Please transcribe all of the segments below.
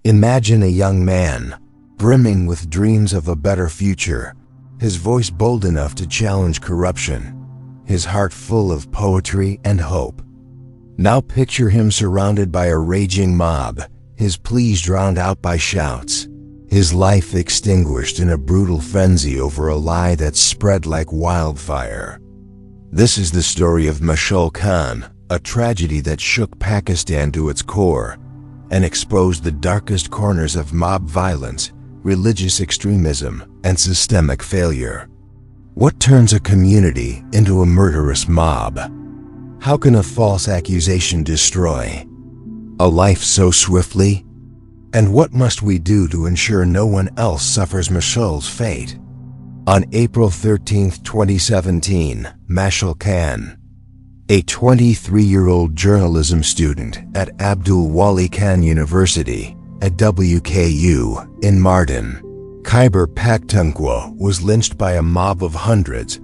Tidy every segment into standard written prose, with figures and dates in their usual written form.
Imagine a young man, brimming with dreams of a better future, his voice bold enough to challenge corruption, his heart full of poetry and hope. Now picture him surrounded by a raging mob, his pleas drowned out by shouts, his life extinguished in a brutal frenzy over a lie that spread like wildfire. This is the story of Mashal Khan, a tragedy that shook Pakistan to its core and exposed the darkest corners of mob violence, religious extremism, and systemic failure. What turns a community into a murderous mob? How can a false accusation destroy a life so swiftly? And what must we do to ensure no one else suffers Mashal's fate? On April 13, 2017, Mashal Khan, a 23-year-old journalism student at Abdul Wali Khan University at WKU in Mardan, Khyber Pakhtunkhwa, was lynched by a mob of hundreds,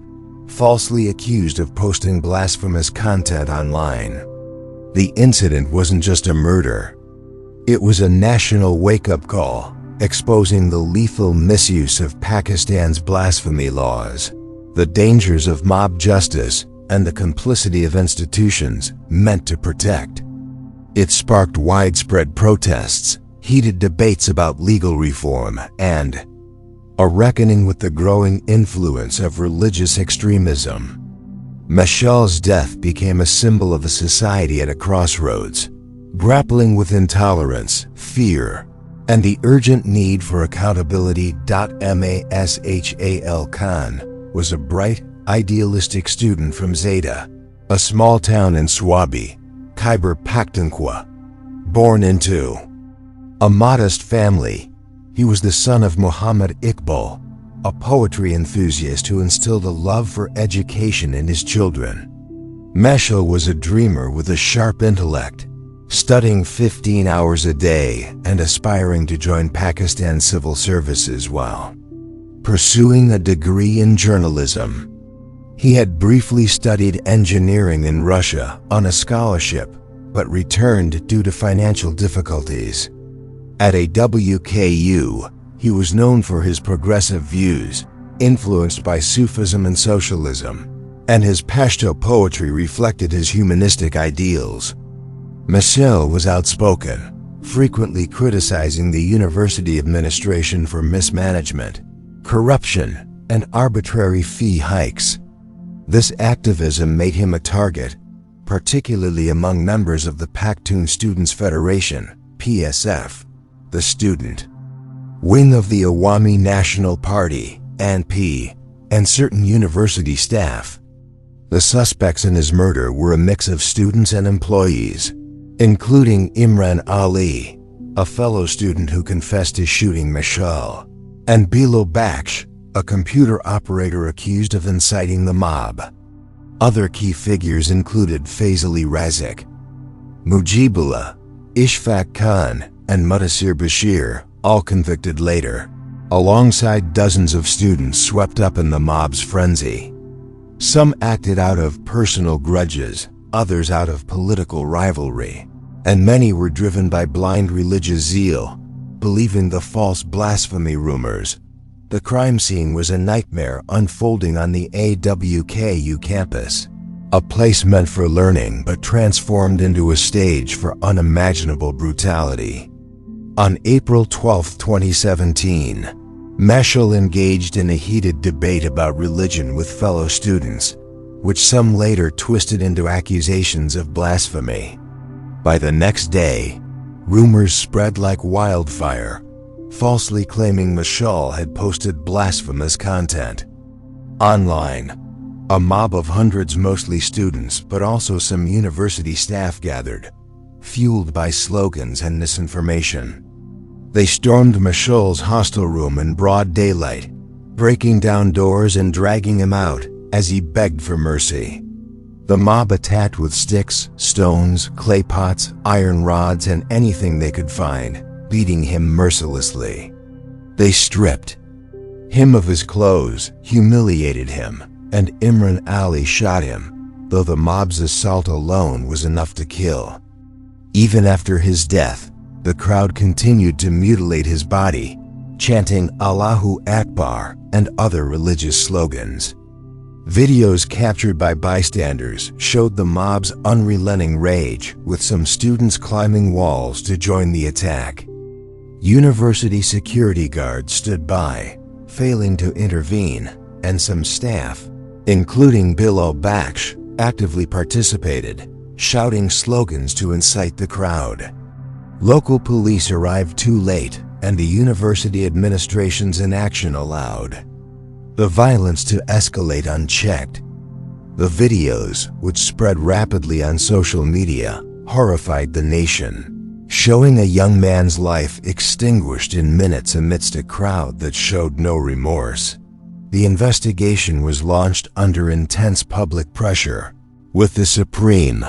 falsely accused of posting blasphemous content online. The incident wasn't just a murder. It was a national wake-up call, exposing the lethal misuse of Pakistan's blasphemy laws, the dangers of mob justice, and the complicity of institutions meant to protect. It sparked widespread protests, heated debates about legal reform, and a reckoning with the growing influence of religious extremism. Mashal's death became a symbol of a society at a crossroads, grappling with intolerance, fear, and the urgent need for accountability. Mashal Khan was a bright, idealistic student from Zeta, a small town in Swabi, Khyber Pakhtunkhwa. Born into a modest family, he was the son of Muhammad Iqbal, a poetry enthusiast who instilled a love for education in his children. Mashal was a dreamer with a sharp intellect, studying 15 hours a day and aspiring to join Pakistan's civil services while pursuing a degree in journalism. He had briefly studied engineering in Russia on a scholarship, but returned due to financial difficulties. At WKU, he was known for his progressive views, influenced by Sufism and socialism, and his Pashto poetry reflected his humanistic ideals. Mashal was outspoken, frequently criticizing the university administration for mismanagement, corruption, and arbitrary fee hikes. This activism made him a target, particularly among members of the Pakhtun Students' Federation, PSF, the student wing of the Awami National Party, ANP, and certain university staff. The suspects in his murder were a mix of students and employees, including Imran Ali, a fellow student who confessed to shooting Mashal, and Bilal Baksh, a computer operator accused of inciting the mob. Other key figures included Faisali Razik, Mujibullah, Ishfaq Khan, and Mudassir Bashir, all convicted later, alongside dozens of students swept up in the mob's frenzy. Some acted out of personal grudges, others out of political rivalry, and many were driven by blind religious zeal, believing the false blasphemy rumors. The crime scene was a nightmare unfolding on the AWKU campus, a place meant for learning but transformed into a stage for unimaginable brutality. On April 12, 2017, Mashal engaged in a heated debate about religion with fellow students, which some later twisted into accusations of blasphemy. By the next day, rumors spread like wildfire, falsely claiming Mashal had posted blasphemous content. Online, a mob of hundreds, mostly students but also some university staff, gathered, fueled by slogans and misinformation. They stormed Mashal's hostel room in broad daylight, breaking down doors and dragging him out as he begged for mercy. The mob attacked with sticks, stones, clay pots, iron rods, and anything they could find, beating him mercilessly. They stripped him of his clothes, humiliated him, and Imran Ali shot him, though the mob's assault alone was enough to kill. Even after his death, The crowd continued to mutilate his body, chanting Allahu Akbar and other religious slogans. Videos captured by bystanders showed the mob's unrelenting rage, with some students climbing walls to join the attack. University security guards stood by, failing to intervene, and some staff, including Bilal Baksh, actively participated, shouting slogans to incite the crowd. Local police arrived too late, and the university administration's inaction allowed the violence to escalate unchecked. The videos, which spread rapidly on social media, horrified the nation, showing a young man's life extinguished in minutes amidst a crowd that showed no remorse. The investigation was launched under intense public pressure, with the Supreme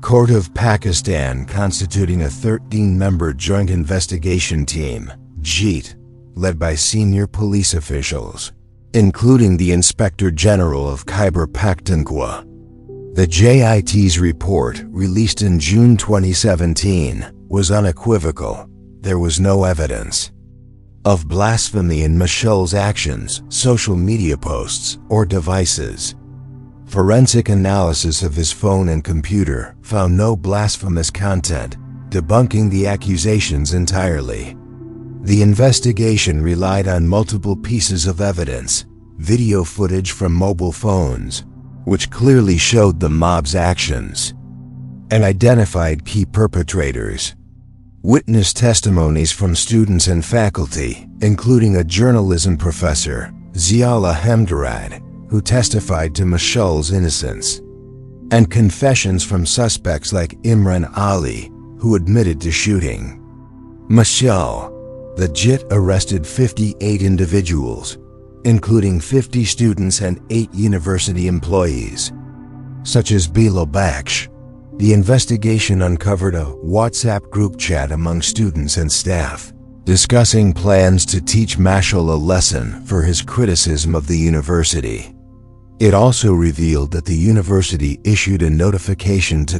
Court of Pakistan constituting a 13-member joint investigation team, JIT, led by senior police officials, including the Inspector General of Khyber Pakhtunkhwa. The JIT's report, released in June 2017, was unequivocal. There was no evidence of blasphemy in Mashal's actions, social media posts, or devices. Forensic analysis of his phone and computer found no blasphemous content, debunking the accusations entirely. The investigation relied on multiple pieces of evidence, video footage from mobile phones, which clearly showed the mob's actions, and identified key perpetrators. Witness testimonies from students and faculty, including a journalism professor, Ziala Hamdarad, who testified to Mashal's innocence, and confessions from suspects like Imran Ali, who admitted to shooting Mashal. The JIT arrested 58 individuals, including 50 students and 8 university employees, such as Bilal Baksh. The investigation uncovered a WhatsApp group chat among students and staff, discussing plans to teach Mashal a lesson for his criticism of the university. It also revealed that the university issued a notification to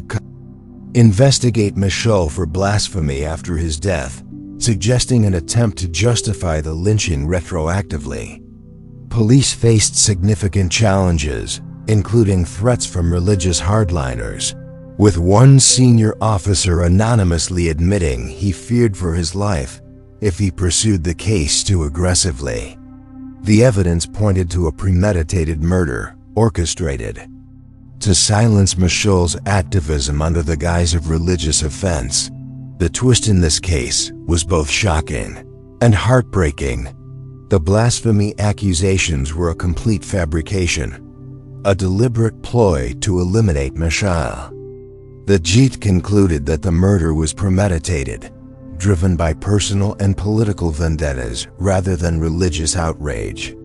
investigate Mashal for blasphemy after his death, suggesting an attempt to justify the lynching retroactively. Police faced significant challenges, including threats from religious hardliners, with one senior officer anonymously admitting he feared for his life if he pursued the case too aggressively. The evidence pointed to a premeditated murder, orchestrated to silence Mashal's activism under the guise of religious offense. The twist in this case was both shocking and heartbreaking. The blasphemy accusations were a complete fabrication, a deliberate ploy to eliminate Mashal. The JIT concluded that the murder was premeditated, driven by personal and political vendettas rather than religious outrage.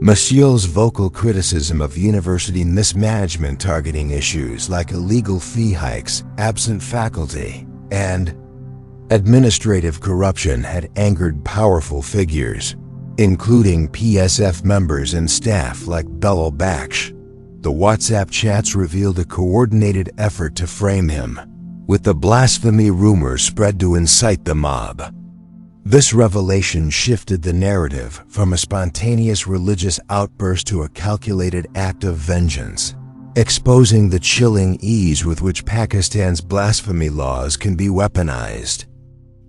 Mashal's vocal criticism of university mismanagement targeting issues like illegal fee hikes, absent faculty, and administrative corruption had angered powerful figures, including PSF members and staff like Bilal Baksh. The WhatsApp chats revealed a coordinated effort to frame him, with the blasphemy rumors spread to incite the mob. This revelation shifted the narrative from a spontaneous religious outburst to a calculated act of vengeance, exposing the chilling ease with which Pakistan's blasphemy laws can be weaponized.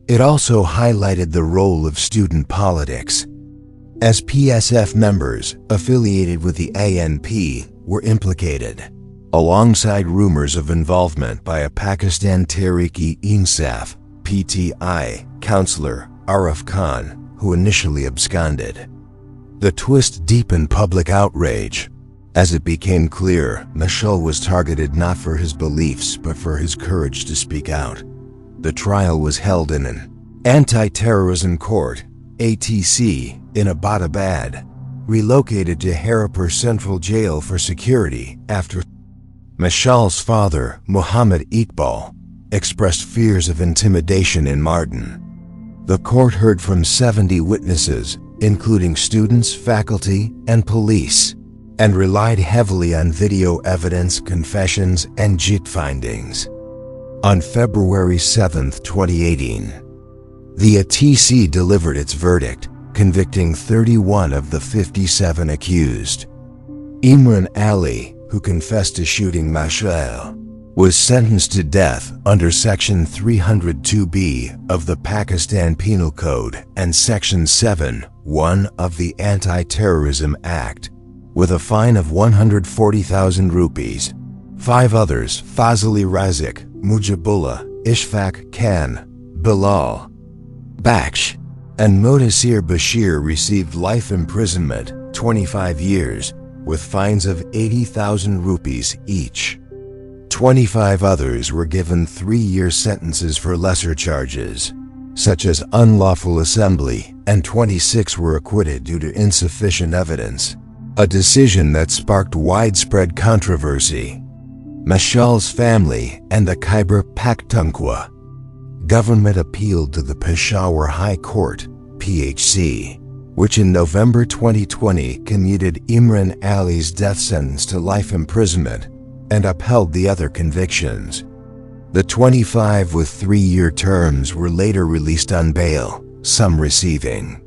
It also highlighted the role of student politics, as PSF members affiliated with the ANP were implicated, alongside rumors of involvement by a Pakistan Tehreek-e-Insaf (PTI) counselor, Arif Khan, who initially absconded. The twist deepened public outrage, as it became clear Mashal was targeted not for his beliefs but for his courage to speak out. The trial was held in an anti-terrorism court, ATC, in Abbottabad, relocated to Haripur Central Jail for security after Mashal's father, Muhammad Iqbal, expressed fears of intimidation in Mardan. The court heard from 70 witnesses, including students, faculty, and police, and relied heavily on video evidence, confessions, and JIT findings. On February 7, 2018, the ATC delivered its verdict, convicting 31 of the 57 accused. Imran Ali, who confessed to shooting Mashal, was sentenced to death under Section 302B of the Pakistan Penal Code and Section 7(1) of the Anti-Terrorism Act, with a fine of 140,000 rupees. 5 others, Fazli Razik, Mujibullah, Ishfaq Khan, Bilal Baksh, and Modasir Bashir received life imprisonment, 25 years, with fines of 80,000 rupees each. 25 others were given 3-year sentences for lesser charges, such as unlawful assembly, and 26 were acquitted due to insufficient evidence, a decision that sparked widespread controversy. Mashal's family and the Khyber Pakhtunkhwa government appealed to the Peshawar High Court, PHC, which in November 2020 commuted Imran Ali's death sentence to life imprisonment and upheld the other convictions. The 25 with 3-year terms were later released on bail, some receiving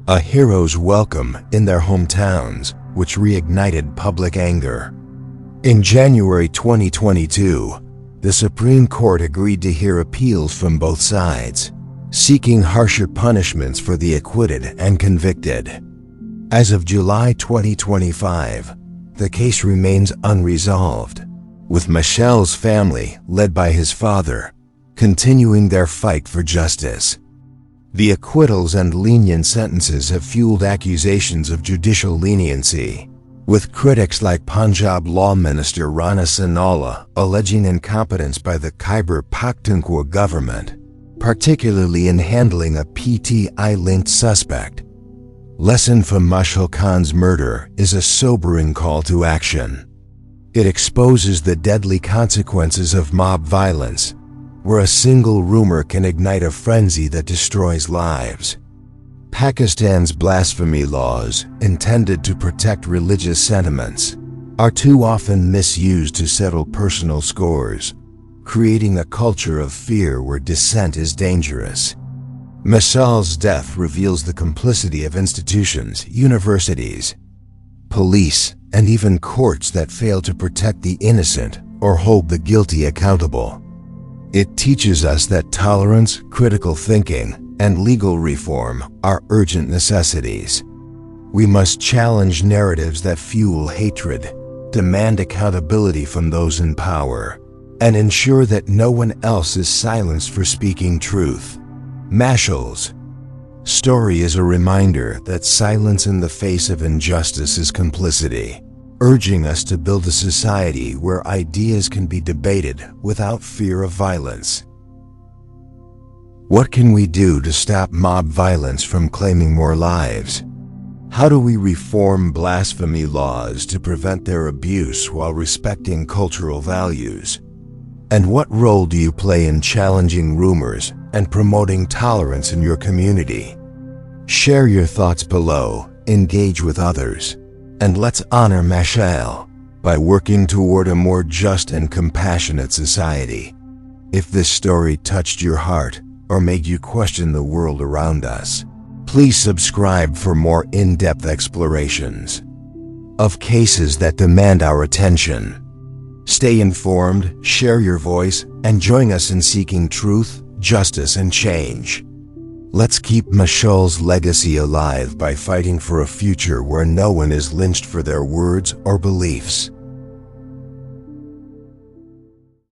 a hero's welcome in their hometowns, which reignited public anger. In January 2022, the Supreme Court agreed to hear appeals from both sides, seeking harsher punishments for the acquitted and convicted. As of July 2025, the case remains unresolved, with Mashal's family, led by his father, continuing their fight for justice. The acquittals and lenient sentences have fueled accusations of judicial leniency, with critics like Punjab Law Minister Rana Sanalla alleging incompetence by the Khyber Pakhtunkhwa government, particularly in handling a PTI-linked suspect. Lesson from Mashal Khan's murder is a sobering call to action. It exposes the deadly consequences of mob violence, where a single rumor can ignite a frenzy that destroys lives. Pakistan's blasphemy laws, intended to protect religious sentiments, are too often misused to settle personal scores, creating a culture of fear where dissent is dangerous. Mashal's death reveals the complicity of institutions, universities, police, and even courts that fail to protect the innocent or hold the guilty accountable. It teaches us that tolerance, critical thinking, and legal reform are urgent necessities. We must challenge narratives that fuel hatred, demand accountability from those in power, and ensure that no one else is silenced for speaking truth. Mashal's story is a reminder that silence in the face of injustice is complicity, urging us to build a society where ideas can be debated without fear of violence. What can we do to stop mob violence from claiming more lives? How do we reform blasphemy laws to prevent their abuse while respecting cultural values? And what role do you play in challenging rumors and promoting tolerance in your community? Share your thoughts below, engage with others, and let's honor Mashal by working toward a more just and compassionate society. If this story touched your heart or made you question the world around us, please subscribe for more in-depth explorations of cases that demand our attention. Stay informed, share your voice, and join us in seeking truth, justice, and change. Let's keep Mashal's legacy alive by fighting for a future where no one is lynched for their words or beliefs.